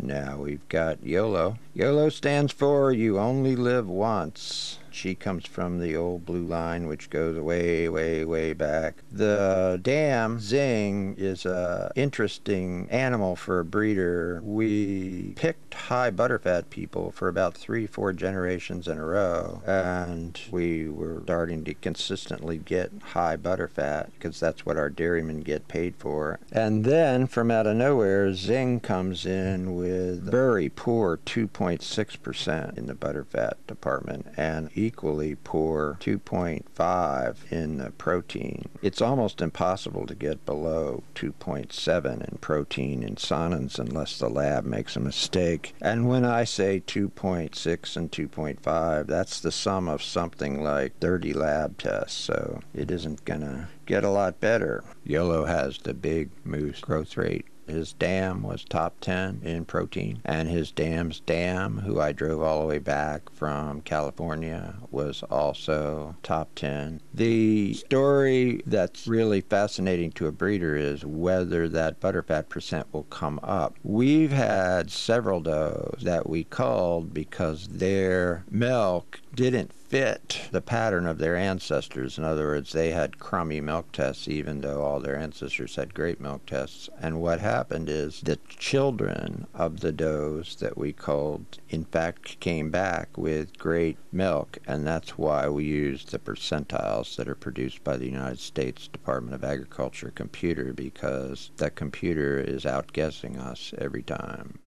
Now we've got YOLO. YOLO stands for You Only Live Once. She comes from the old blue line, which goes way, way, way back. The dam, Zing, is a interesting animal for a breeder. We picked high butterfat people for about 3-4 generations in a row, and we were starting to consistently get high butterfat because that's what our dairymen get paid for. And then, from out of nowhere, Zing comes in with very poor 2.6% in the butterfat department, and equally poor 2.5 in the protein. It's almost impossible to get below 2.7 in protein in Sonans unless the lab makes a mistake. And when I say 2.6 and 2.5, that's the sum of something like 30 lab tests, so it isn't gonna get a lot better. YOLO has the big moose growth rate. His dam was top 10 in protein, and his dam's dam, who I drove all the way back from California, was also top 10. The story that's really fascinating to a breeder is whether that butterfat percent will come up. We've had several does that we culled because their milk didn't fit the pattern of their ancestors. In other words, they had crummy milk tests even though all their ancestors had great milk tests. And what happened is the children of the does that we culled in fact came back with great milk, and that's why we used the percentiles that are produced by the United States Department of Agriculture computer, because the computer is outguessing us every time.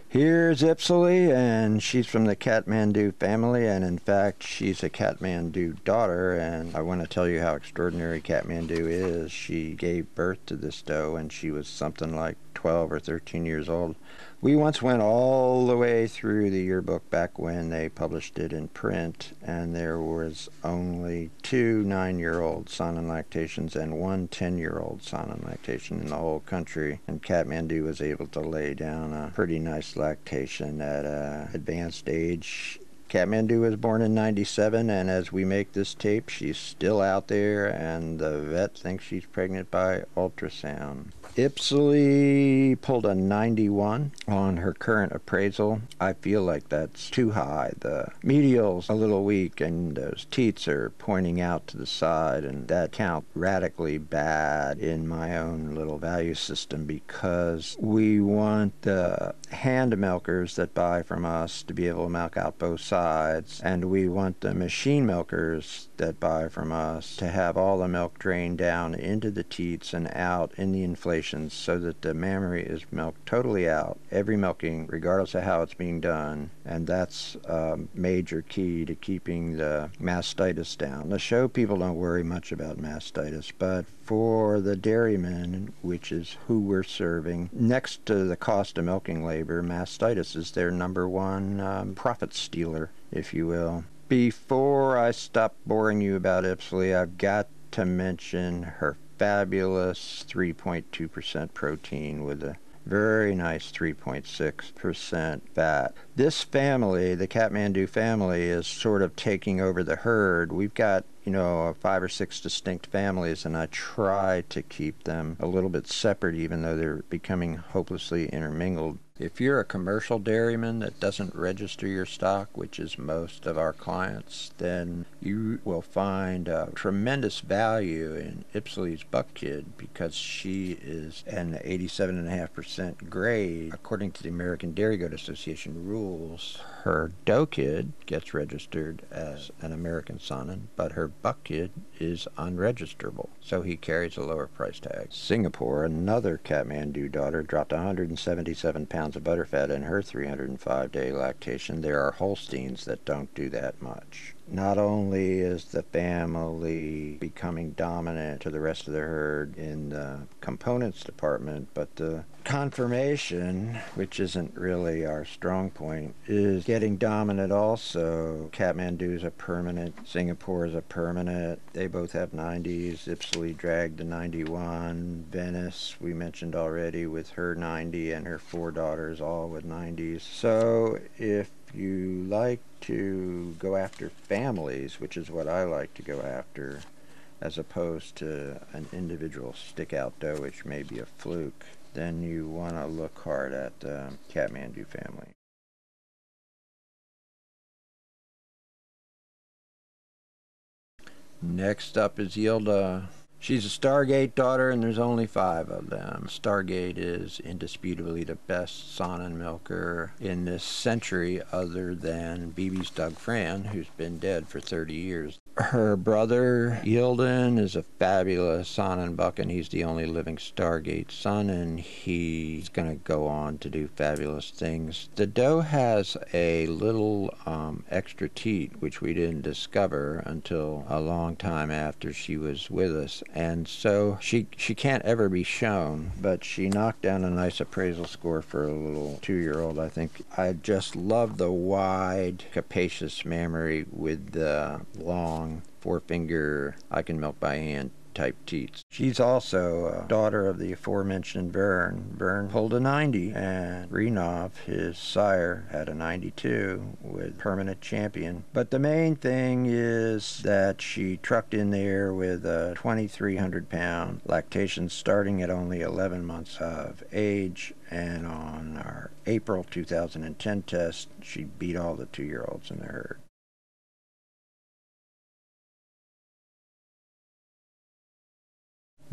Here's Ipsily, and she's from the Kathmandu family, and in fact she's a Kathmandu daughter, and I want to tell you how extraordinary Kathmandu is. She gave birth to this doe and she was something like 12 or 13 years old. We once went all the way through the yearbook back when they published it in print, and there was only 2 9-year-old Sonnen lactations and 1 10-year-old Sonnen lactation in the whole country, and Kathmandu was able to lay down a pretty nice lactation at an advanced age. Kathmandu was born in 97, and as we make this tape, she's still out there, and the vet thinks she's pregnant by ultrasound. Ipsily pulled a 91 on her current appraisal. I feel like that's too high. The medial's a little weak, and those teats are pointing out to the side, and that count radically bad in my own little value system, because we want the hand milkers that buy from us to be able to milk out both sides, and we want the machine milkers that buy from us to have all the milk drained down into the teats and out in the inflation, so that the mammary is milked totally out, every milking, regardless of how it's being done, and that's a major key to keeping the mastitis down. The show people don't worry much about mastitis, but for the dairymen, which is who we're serving, next to the cost of milking labor, mastitis is their number one profit stealer, if you will. Before I stop boring you about Ipsily, I've got to mention her fabulous 3.2% protein with a very nice 3.6% fat. This family, the Kathmandu family, is sort of taking over the herd. We've got 5 or 6 distinct families, and I try to keep them a little bit separate, even though they're becoming hopelessly intermingled. If you're a commercial dairyman that doesn't register your stock, which is most of our clients, then you will find tremendous value in Ipsily's buck kid, because she is an 87.5% grade. According to the American Dairy Goat Association rules, her doe kid gets registered as an American Sonnen, but her buck kid is unregisterable, so he carries a lower price tag. Singapore, another Kathmandu daughter, dropped 177 pounds of butterfat in her 305-day lactation. There are Holsteins that don't do that much. Not only is the family becoming dominant to the rest of the herd in the components department, but the conformation, which isn't really our strong point, is getting dominant also. Kathmandu is a permanent, Singapore is a permanent. They both have 90s. Ipsily dragged the 91. Venice, we mentioned already, with her 90, and her 4 daughters all with 90s. So if you like to go after families, which is what I like to go after, as opposed to an individual stick-out doe, which may be a fluke, then you want to look hard at the Kathmandu family. Next up is Yilda. She's a Stargate daughter, and there's only 5 of them. Stargate is indisputably the best Saanen milker in this century, other than BB's Doug Fran, who's been dead for 30 years. Her brother, Yilden, is a fabulous Saanen buck, and he's the only living Stargate son, and he's going to go on to do fabulous things. The doe has a little extra teat, which we didn't discover until a long time after she was with us. And so she can't ever be shown, but she knocked down a nice appraisal score for a little 2-year-old, I think. I just love the wide, capacious mammary with the long forefinger, I can milk by hand type teats. She's also a daughter of the aforementioned Vern. Vern pulled a 90, and Renov, his sire, had a 92 with permanent champion. But the main thing is that she trucked in there with a 2,300 pound lactation starting at only 11 months of age, and on our April 2010 test, she beat all the 2-year-olds in the herd.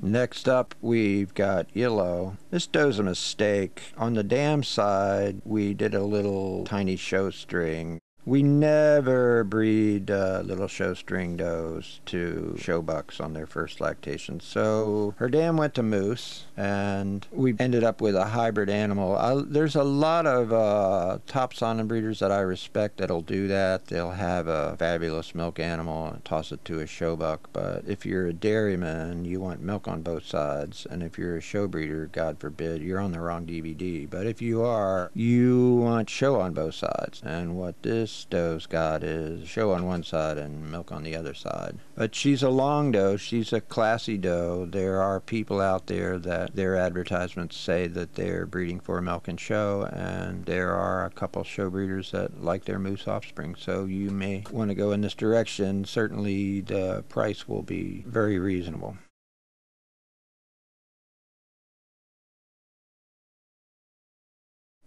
Next up, we've got Illo. This doe's a mistake. On the dam side, we did a little tiny showstring. We never breed little showstring does to show bucks on their first lactation. So her dam went to moose, and we ended up with a hybrid animal. There's a lot of top Saanen breeders that I respect that'll do that. They'll have a fabulous milk animal and toss it to a show buck. But if you're a dairyman, you want milk on both sides. And if you're a show breeder, God forbid, you're on the wrong DVD. But if you are, you want show on both sides. And what this doe's got is show on one side and milk on the other side. But she's a long doe. She's a classy doe. There are people out there that their advertisements say that they're breeding for milk and show, and there are a couple show breeders that like their moose offspring. So you may want to go in this direction. Certainly the price will be very reasonable.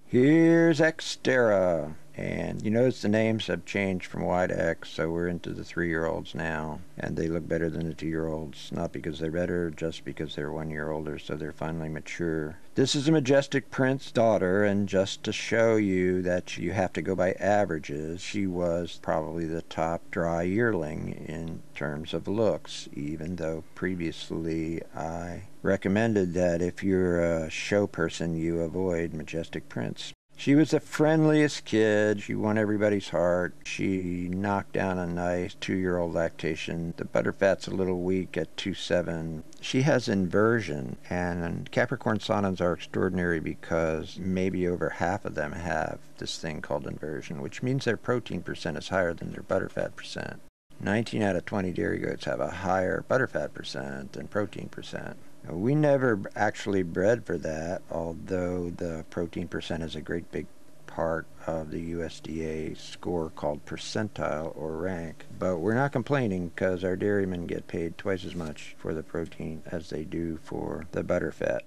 Here's Xterra. And you notice the names have changed from Y to X, so we're into the 3-year-olds now. And they look better than the 2-year-olds, not because they're better, just because they're 1 year older, so they're finally mature. This is a Majestic Prince daughter, and just to show you that you have to go by averages, she was probably the top dry yearling in terms of looks, even though previously I recommended that if you're a show person, you avoid Majestic Prince. She was the friendliest kid. She won everybody's heart. She knocked down a nice 2-year-old lactation. The butterfat's a little weak at 2.7. She has inversion, and Capricorn Saanens are extraordinary because maybe over half of them have this thing called inversion, which means their protein percent is higher than their butterfat percent. 19 out of 20 dairy goats have a higher butterfat percent than protein percent. We never actually bred for that, although the protein percent is a great big part of the USDA score called percentile or rank. But we're not complaining because our dairymen get paid twice as much for the protein as they do for the butterfat.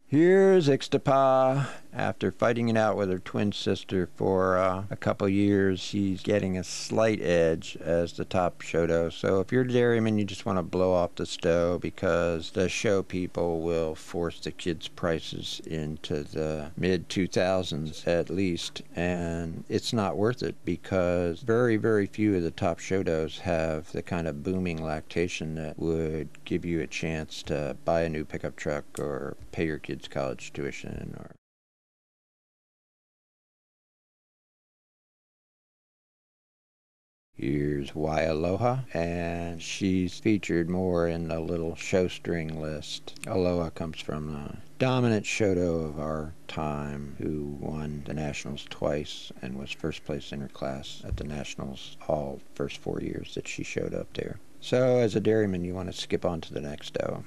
Here's Ixtapa. After fighting it out with her twin sister for a couple years, she's getting a slight edge as the top show doe. So if you're a dairyman, you just want to blow off the doe because the show people will force the kids' prices into the mid-2000s at least, and it's not worth it because very, very few of the top show does have the kind of booming lactation that would give you a chance to buy a new pickup truck or pay your kids' college tuition or Here's Waialoha, and she's featured more in the little showstring list. Aloha comes from the dominant show doe of our time who won the Nationals twice and was first place in her class at the Nationals all first 4 years that she showed up there. So as a dairyman, you want to skip on to the next doe.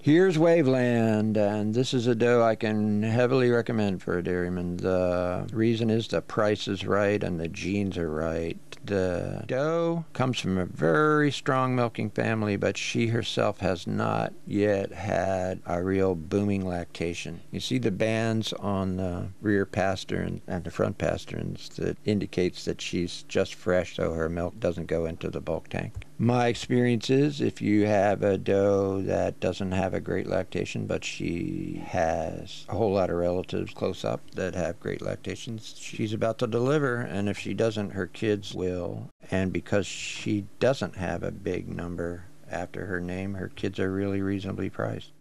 Here's Waveland, and this is a doe I can heavily recommend for a dairyman. The reason is the price is right and the genes are right. The doe comes from a very strong milking family, but she herself has not yet had a real booming lactation. You see the bands on the rear pastern and the front pasterns that indicates that she's just fresh, so her milk doesn't go into the bulk tank. My experience is if you have a doe that doesn't have a great lactation, but she has a whole lot of relatives close up that have great lactations, she's about to deliver, and if she doesn't, her kids will. And because she doesn't have a big number after her name, her kids are really reasonably priced.